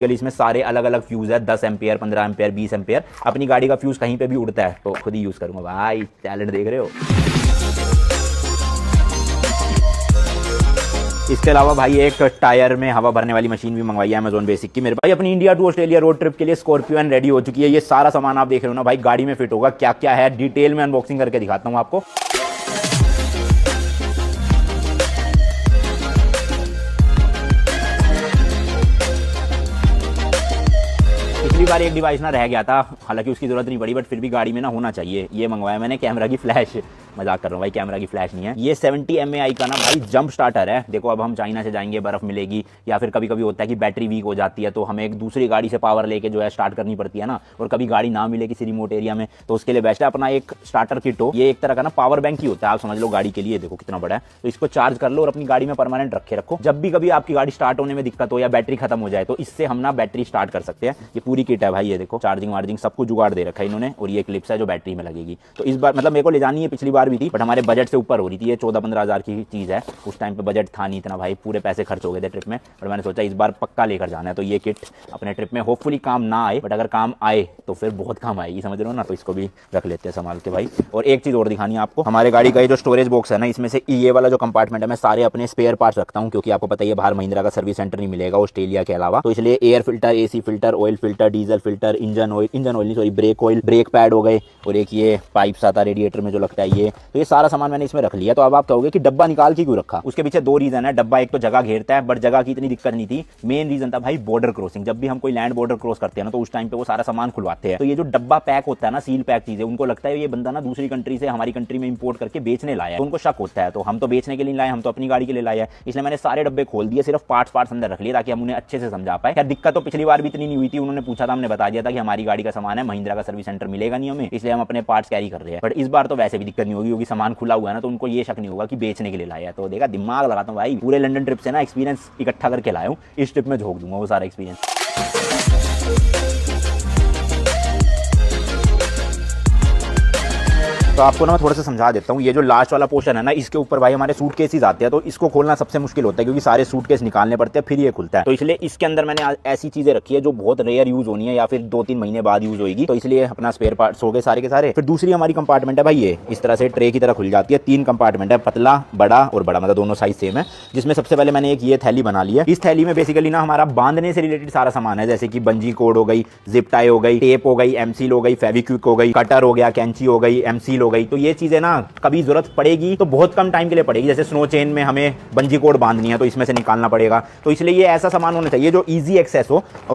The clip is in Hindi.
इसमें सारे अलग अलग फ्यूज है, 10 एम्पियर, 15 एम्पियर, 20 एम्पियर। अपनी गाड़ी का फ्यूज कहीं पे भी उड़ता है तो खुद ही यूज करूंगा भाई। टैलेंट देख रहे हो। इसके अलावा भाई एक टायर में हवा भरने वाली मशीन भी मंगवाई है अमेजोन बेसिक की मेरे भाई। अपनी India to Australia road trip के लिए स्कॉर्पियो एंड रेडी हो चुकी है। ये सारा सामान आप देख रहे हो ना भाई, गाड़ी में फिट होगा। क्या क्या है डिटेल में अनबॉक्सिंग करके दिखाता हूँ आपको। पिछली बार एक डिवाइस ना रह गया था, हालांकि उसकी जरूरत नहीं पड़ी, बट फिर भी गाड़ी में ना होना चाहिए। ये मंगवाया मैंने, कैमरा की फ्लैश। मजाक कर रहा हूँ भाई, कैमरा की फ्लैश नहीं है। ये 70 mAh का ना भाई जंप स्टार्टर है। देखो अब हम चाइना से जाएंगे, बर्फ मिलेगी, या फिर कभी कभी होता है कि बैटरी वीक हो जाती है तो हमें एक दूसरी गाड़ी से पावर लेके जो है स्टार्ट करनी पड़ती है ना, और कभी गाड़ी ना मिले किसी रिमोट एरिया में, तो उसके लिए बेस्ट है अपना एक स्टार्टर किट हो। ये एक तरह का ना पावर बैंक ही होता है, आप समझ लो गाड़ी के लिए। देखो कितना बड़ा है, तो इसको चार्ज कर लो और अपनी गाड़ी में परमानेंट रखे रखो। जब भी कभी आपकी गाड़ी स्टार्ट होने में दिक्कत हो या बैटरी खत्म हो जाए तो इससे हम ना बैटरी स्टार्ट कर सकते हैं। ये पूरी किट है भाई, ये देखो चार्जिंग वार्जिंग सब कुछ जुगाड़ दे रखा है इन्होंने, और ये क्लिप्स है जो बैटरी में लगेगी। तो इस बार मतलब मेरे को ले जानी है, पिछली बार भी थी बट हमारे बजट से ऊपर हो रही थी। ये 14-15 हज़ार की चीज़ है, उस टाइम पे बजट था नहीं इतना भाई, पूरे पैसे खर्च हो गए थे ट्रिप में। बट मैंने सोचा इस बार पक्का लेकर जाना है, तो ये किट अपने ट्रिप में होपफुली काम ना आए, बट अगर काम आए तो फिर बहुत काम आएगी, समझ रहे हो ना। तो इसको भी रख लेते हैं संभाल के भाई। और एक चीज़ और दिखानी है आपको, हमारे गाड़ी का ये जो स्टोरेज बॉक्स है ना, इसमें से ये वाला जो कंपार्टमेंट है मैं सारे अपने स्पेयर पार्ट्स रखता हूँ, क्योंकि आपको पता ही है बाहर महिंद्रा का सर्विस सेंटर नहीं मिलेगा ऑस्ट्रेलिया के अलावा। तो इसलिए air filter, AC filter, oil filter, diesel filter, engine oil नहीं sorry brake oil, brake pad हो गए, और एक ये पाइप्स आता है रेडिएटर में जो लगता है ये। तो ये सारा सामान मैंने इसमें रख लिया। तो अब आप कहोगे कि डब्बा निकाल के क्यों रखा, उसके पीछे दो रीजन है। डब्बा एक तो जगह घेरता है, बट जगह की इतनी दिक्कत नहीं थी। मेन रीजन था भाई बॉर्डर क्रॉसिंग। जब भी हम कोई लैंड बॉर्डर क्रॉस करते हैं ना, तो उस टाइम पे वो सारा सामान खुलवाते हैं। तो ये जो डब्बा पैक होता है ना, सील पैक चीजें, उनको लगता है ये बंदा ना दूसरी कंट्री से हमारी कंट्री में इंपोर्ट करके बेचने लाया है, तो उनको शक होता है। तो हम तो बेचने के लिए लाए, हम तो अपनी गाड़ी के लिए लाए हैं, इसलिए मैंने सारे डब्बे खोल दिए, सिर्फ पार्ट्स अंदर रख लिए ताकि हम उन्हें अच्छे से समझा पाए। खैर दिक्कत तो पिछली बार भी इतनी नहीं हुई थी, उन्होंने पूछा था, हमने बता दिया था कि हमारी गाड़ी का सामान है, महिंद्रा का सर्विस सेंटर मिलेगा नहीं हमें, इसलिए हम अपने पार्ट्स कैरी कर रहे हैं। बट इस बार तो वैसे भी दिक्कत नहीं होगी, क्योंकि सामान खुला हुआ है ना, तो उनको ये शक नहीं होगा कि बेचने के लिए लाया है। तो देखा, दिमाग लगाता हूँ भाई, पूरे लंदन ट्रिप से ना एक्सपीरियंस इकट्ठा करके लाया हूँ, इस ट्रिप में झोंक दूंगा वो सारा एक्सपीरियंस। तो आपको ना मैं थोड़ा सा समझा देता हूँ। ये जो लास्ट वाला पोर्शन है ना, इसके ऊपर भाई हमारे सूटकेसेस आते हैं, तो इसको खोलना सबसे मुश्किल होता है, क्योंकि सारे सूटकेस निकालने पड़ते हैं फिर ये खुलता है। तो इसलिए इसके अंदर मैंने ऐसी चीजें रखी है जो बहुत रेयर यूज होनी है, या फिर 2-3 महीने बाद यूज होगी। तो इसलिए अपना स्पेयर पार्ट्स हो गए सारे के सारे। फिर दूसरी हमारी कंपार्टमेंट है भाई, ये इस तरह से ट्रे की तरह खुल जाती है। 3 कंपार्टमेंट है, पतला, बड़ा और बड़ा, मतलब दोनों साइज सेम है। जिसमें सबसे पहले मैंने एक ये थैली बना ली है। इस थैली में बेसिकली ना हमारा बांधने से रिलेटेड सारा सामान है, जैसे कि बंजी कोड हो गई, जिप टाई हो गई, टेप हो गई, एमसील हो गई, फेविक्विक हो गई, कटर हो गया, कैंची हो गई, एमसील हो गई। तो ये चीजें ना कभी जरूरत पड़ेगी तो बहुत कम टाइम के लिए पड़ेगी। जैसे स्नो चेन में हमें बंजी कोड बांधनी है, तो इसमें से निकालना पड़ेगा। तो इसलिए ये ऐसा सामान होना चाहिए जो इजी एक्सेस हो।